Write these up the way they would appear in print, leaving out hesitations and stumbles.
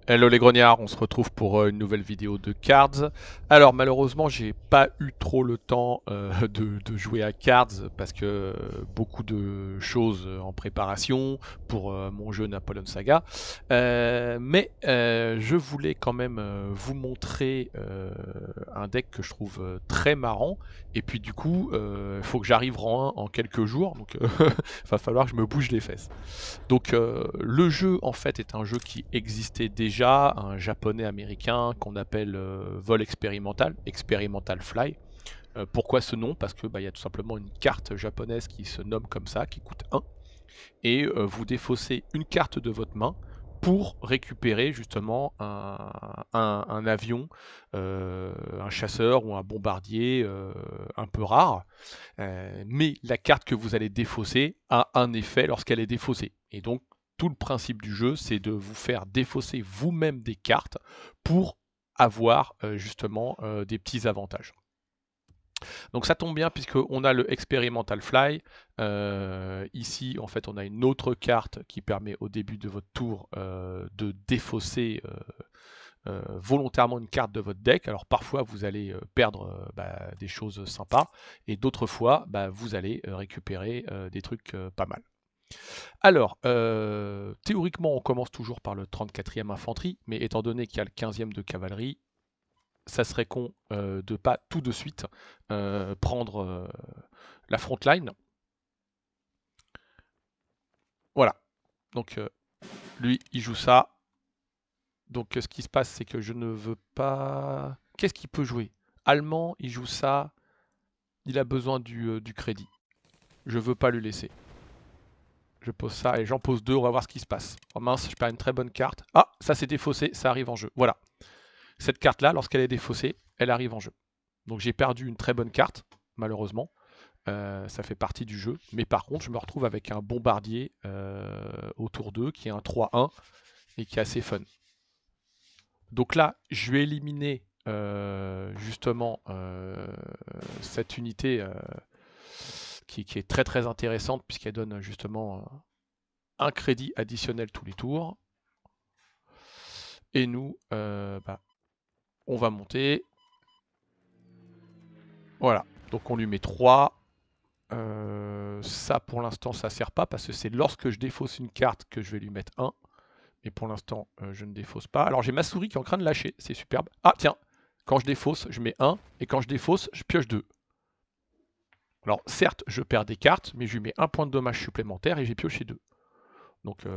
Hello les grognards, on se retrouve pour une nouvelle vidéo de Cards. Alors malheureusement j'ai pas eu trop le temps de jouer à Cards parce que beaucoup de choses en préparation pour mon jeu Napoleon Saga. Mais je voulais quand même vous montrer un deck que je trouve très marrant. Et puis du coup, il faut que j'arrive rang 1 en quelques jours, donc va falloir que je me bouge les fesses. Donc le jeu en fait est un jeu qui existait déjà, un japonais américain qu'on appelle vol expérimental, Experimental Fly. Pourquoi ce nom? Parce que y a tout simplement une carte japonaise qui se nomme comme ça, qui coûte 1, et vous défaussez une carte de votre main pour récupérer justement un avion, un chasseur ou un bombardier un peu rare. Mais la carte que vous allez défausser a un effet lorsqu'elle est défaussée. Et donc, tout le principe du jeu, c'est de vous faire défausser vous-même des cartes pour avoir justement des petits avantages. Donc ça tombe bien puisqu'on a le Experimental Fly. Ici, en fait, on a une autre carte qui permet au début de votre tour de défausser volontairement une carte de votre deck. Alors parfois vous allez perdre des choses sympas et d'autres fois vous allez récupérer des trucs pas mal. Alors, théoriquement on commence toujours par le 34e infanterie, mais étant donné qu'il y a le 15e de cavalerie, ça serait con de pas tout de suite prendre la front line. Voilà, donc lui il joue ça. Donc ce qui se passe, c'est que je ne veux pas... Qu'est-ce qu'il peut jouer? Allemand, il joue ça, il a besoin du crédit. Je veux pas lui laisser. Je pose ça et j'en pose deux, on va voir ce qui se passe. Oh mince, je perds une très bonne carte. Ah, ça s'est défaussé, ça arrive en jeu. Voilà. Cette carte-là, lorsqu'elle est défaussée, elle arrive en jeu. Donc j'ai perdu une très bonne carte, malheureusement. Ça fait partie du jeu. Mais par contre, je me retrouve avec un bombardier au tour 2 qui est un 3-1 et qui est assez fun. Donc là, je vais éliminer justement cette unité qui est très très intéressante puisqu'elle donne justement un crédit additionnel tous les tours. Et nous, on va monter. Voilà, donc on lui met 3. Ça pour l'instant ça sert pas parce que c'est lorsque je défausse une carte que je vais lui mettre 1. Mais pour l'instant je ne défausse pas. Alors j'ai ma souris qui est en train de lâcher, c'est superbe. Ah tiens, quand je défausse je mets 1 et quand je défausse je pioche 2. Alors certes je perds des cartes mais je lui mets un point de dommage supplémentaire et j'ai pioché 2. Donc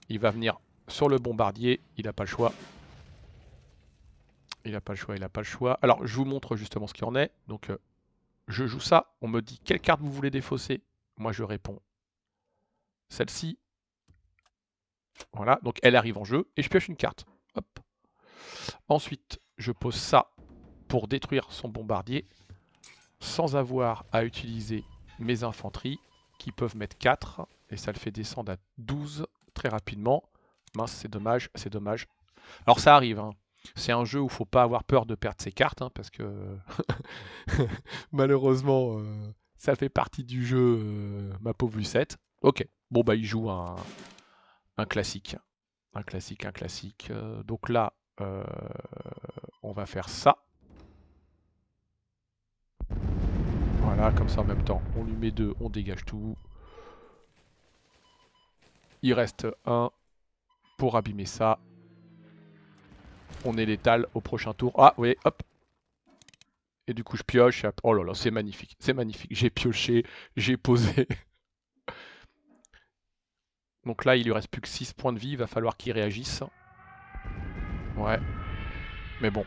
il va venir sur le bombardier, il n'a pas le choix. Il n'a pas le choix, il n'a pas le choix. Alors je vous montre justement ce qu'il en est. Donc je joue ça, on me dit quelle carte vous voulez défausser. Moi je réponds celle-ci. Voilà, donc elle arrive en jeu et je pioche une carte. Hop. Ensuite, je pose ça pour détruire son bombardier sans avoir à utiliser mes infanteries qui peuvent mettre 4 et ça le fait descendre à 12 très rapidement. Mince, c'est dommage, c'est dommage. Alors ça arrive, hein. C'est un jeu où il faut pas avoir peur de perdre ses cartes hein, parce que malheureusement ça fait partie du jeu, ma pauvre Lucette. Ok, bon bah il joue un classique. Un classique, un classique. Donc là, on va faire ça. Voilà, comme ça en même temps. On lui met 2, on dégage tout. Il reste 1 pour abîmer ça. On est létal au prochain tour. Ah oui, hop. Et du coup je pioche. Oh là là, c'est magnifique. C'est magnifique. J'ai pioché, j'ai posé. Donc là, il lui reste plus que 6 points de vie. Il va falloir qu'il réagisse. Ouais. Mais bon,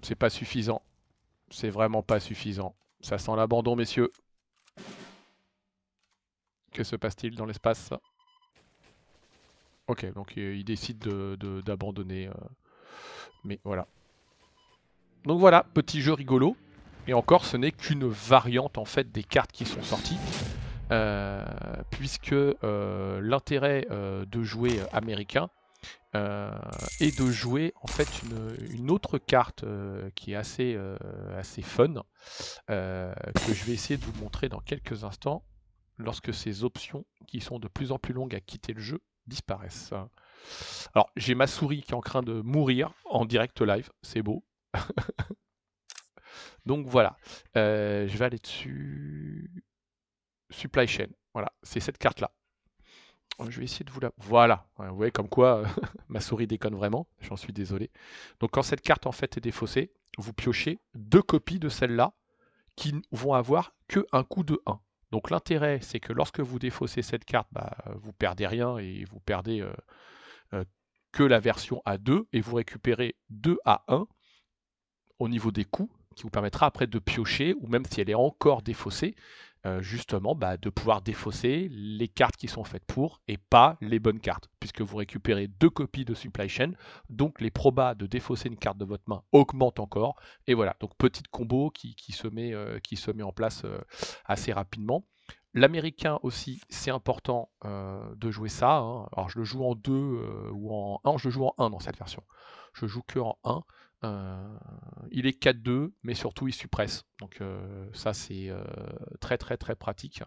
c'est pas suffisant. C'est vraiment pas suffisant. Ça sent l'abandon, messieurs. Que se passe-t-il dans l'espace? Ok, donc il décide d'abandonner. Mais voilà. Donc voilà, petit jeu rigolo. Et encore, ce n'est qu'une variante en fait des cartes qui sont sorties. Puisque l'intérêt de jouer américain est de jouer en fait une autre carte qui est assez fun, que je vais essayer de vous montrer dans quelques instants lorsque ces options qui sont de plus en plus longues à quitter le jeu disparaissent. Alors, j'ai ma souris qui est en train de mourir en direct live, c'est beau. Donc voilà, je vais aller dessus. Supply chain, voilà, c'est cette carte-là. Je vais essayer de vous la... Voilà, ouais, vous voyez comme quoi ma souris déconne vraiment, j'en suis désolé. Donc quand cette carte en fait est défaussée, vous piochez 2 copies de celle-là qui vont avoir que un coût de 1. Donc l'intérêt, c'est que lorsque vous défaussez cette carte, bah, vous perdez rien et vous perdez euh, que la version à 2 et vous récupérez 2 à 1 au niveau des coûts qui vous permettra après de piocher ou même si elle est encore défaussée, justement bah, de pouvoir défausser les cartes qui sont faites pour et pas les bonnes cartes puisque vous récupérez 2 copies de supply chain, donc les probas de défausser une carte de votre main augmentent encore et voilà, donc petite combo qui se met en place assez rapidement. L'américain aussi, c'est important de jouer ça, hein. Alors je le joue en 2 ou en 1, je le joue en 1 dans cette version. Je joue que en 1. Il est 4-2, mais surtout il suppresse. Donc ça c'est très très très pratique.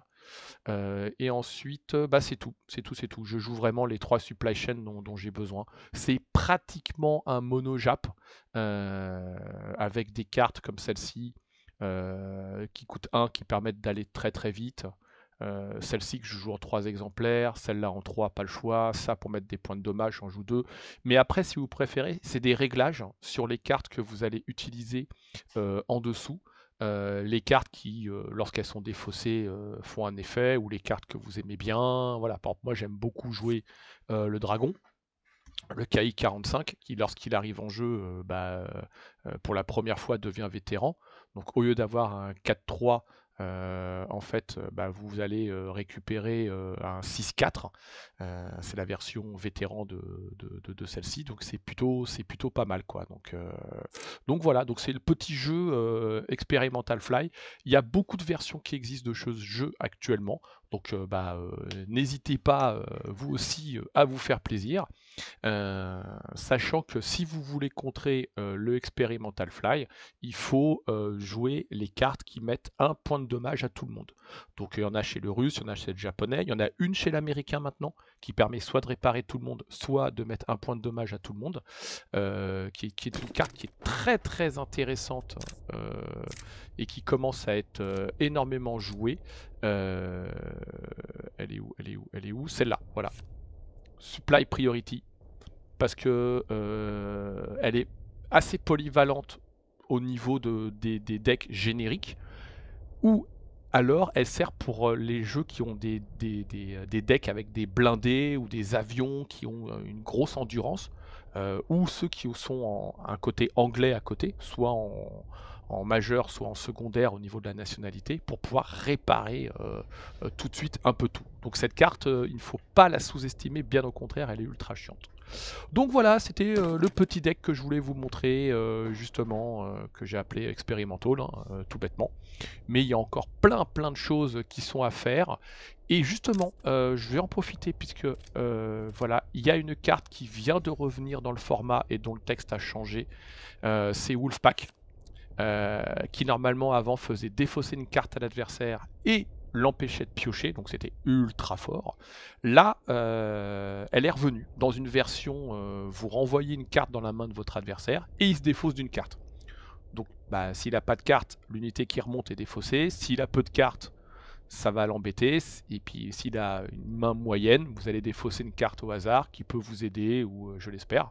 Et ensuite, bah, c'est tout, c'est tout, c'est tout. Je joue vraiment les 3 supply chains dont j'ai besoin. C'est pratiquement un mono-jap avec des cartes comme celle-ci qui coûtent 1, qui permettent d'aller très très vite. Celle-ci que je joue en 3 exemplaires, celle-là en 3, pas le choix, ça pour mettre des points de dommage, j'en joue 2. Mais après, si vous préférez, c'est des réglages sur les cartes que vous allez utiliser en dessous. Les cartes qui, lorsqu'elles sont défaussées, font un effet, ou les cartes que vous aimez bien. Voilà, par exemple, moi j'aime beaucoup jouer le dragon, le KI 45, qui lorsqu'il arrive en jeu, pour la première fois devient vétéran. Donc au lieu d'avoir un 4-3, en fait, bah, vous allez récupérer un 6-4. C'est la version vétéran de celle-ci, donc c'est plutôt pas mal, quoi. Donc voilà, donc c'est le petit jeu Experimental Fly. Il y a beaucoup de versions qui existent de ce jeu actuellement, donc n'hésitez pas vous aussi à vous faire plaisir. Sachant que si vous voulez contrer le Experimental Fly, il faut jouer les cartes qui mettent un point de dommage à tout le monde. Donc il y en a chez le russe, il y en a chez le japonais, il y en a une chez l'américain maintenant, qui permet soit de réparer tout le monde, soit de mettre un point de dommage à tout le monde, qui est une carte qui est très très intéressante et qui commence à être énormément jouée. Elle est où? Elle est où? Elle est où? Celle-là, voilà. Supply Priority, parce que elle est assez polyvalente au niveau des decks génériques, ou alors elle sert pour les jeux qui ont des decks avec des blindés ou des avions qui ont une grosse endurance, ou ceux qui sont un côté anglais à côté, soit en majeur, soit en secondaire au niveau de la nationalité, pour pouvoir réparer tout de suite un peu tout. Donc cette carte, il ne faut pas la sous-estimer, bien au contraire, elle est ultra chiante. Donc voilà, c'était le petit deck que je voulais vous montrer, justement, que j'ai appelé Experimental, hein, tout bêtement. Mais il y a encore plein de choses qui sont à faire. Et justement, je vais en profiter puisque voilà, il y a une carte qui vient de revenir dans le format et dont le texte a changé. C'est Wolfpack, qui normalement avant faisait défausser une carte à l'adversaire et l'empêchait de piocher, donc c'était ultra fort. Là, elle est revenue dans une version, vous renvoyez une carte dans la main de votre adversaire et il se défausse d'une carte. Donc bah, s'il n'a pas de carte, l'unité qui remonte est défaussée. S'il a peu de cartes, ça va l'embêter. Et puis s'il a une main moyenne, vous allez défausser une carte au hasard qui peut vous aider, ou je l'espère.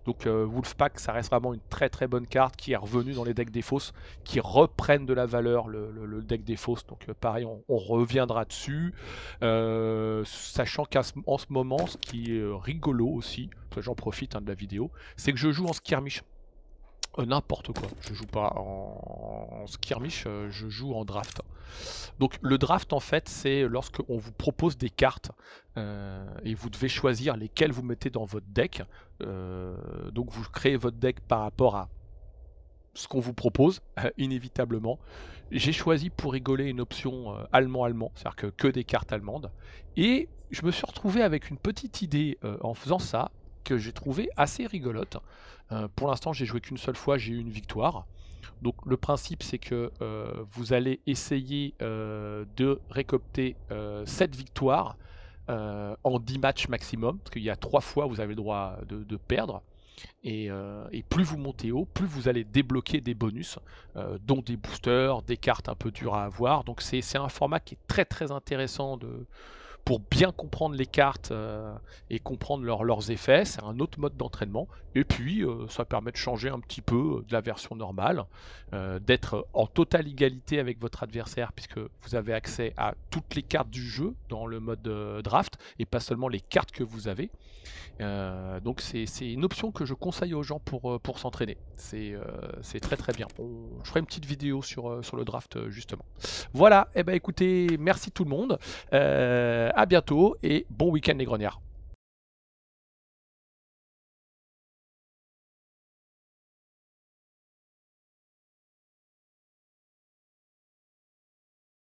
Donc Wolfpack, ça reste vraiment une très très bonne carte qui est revenue dans les decks des fausses, qui reprennent de la valeur le deck des fausses. Donc pareil, on reviendra dessus. Sachant qu'en ce moment, ce qui est rigolo aussi, j'en profite de la vidéo, c'est que je joue en skirmish. N'importe quoi, je joue pas en skirmish, je joue en draft. Donc le draft en fait c'est lorsque on vous propose des cartes et vous devez choisir lesquelles vous mettez dans votre deck. Donc vous créez votre deck par rapport à ce qu'on vous propose, inévitablement. J'ai choisi pour rigoler une option allemand-allemand, c'est-à-dire que des cartes allemandes. Et je me suis retrouvé avec une petite idée en faisant ça, que j'ai trouvé assez rigolote. Pour l'instant, j'ai joué qu'une seule fois, j'ai eu une victoire. Donc le principe, c'est que vous allez essayer de récolter 7 victoires en 10 matchs maximum, parce qu'il y a 3 fois vous avez le droit de perdre. Et plus vous montez haut, plus vous allez débloquer des bonus, dont des boosters, des cartes un peu dures à avoir. Donc c'est un format qui est très très intéressant pour bien comprendre les cartes et comprendre leurs effets. C'est un autre mode d'entraînement. Et puis ça permet de changer un petit peu de la version normale, d'être en totale égalité avec votre adversaire, puisque vous avez accès à toutes les cartes du jeu dans le mode draft, et pas seulement les cartes que vous avez. Donc c'est une option que je conseille aux gens pour s'entraîner. C'est très très bien. Je ferai une petite vidéo sur le draft justement. Voilà, et eh ben écoutez, merci tout le monde. À bientôt et bon week-end les grognards.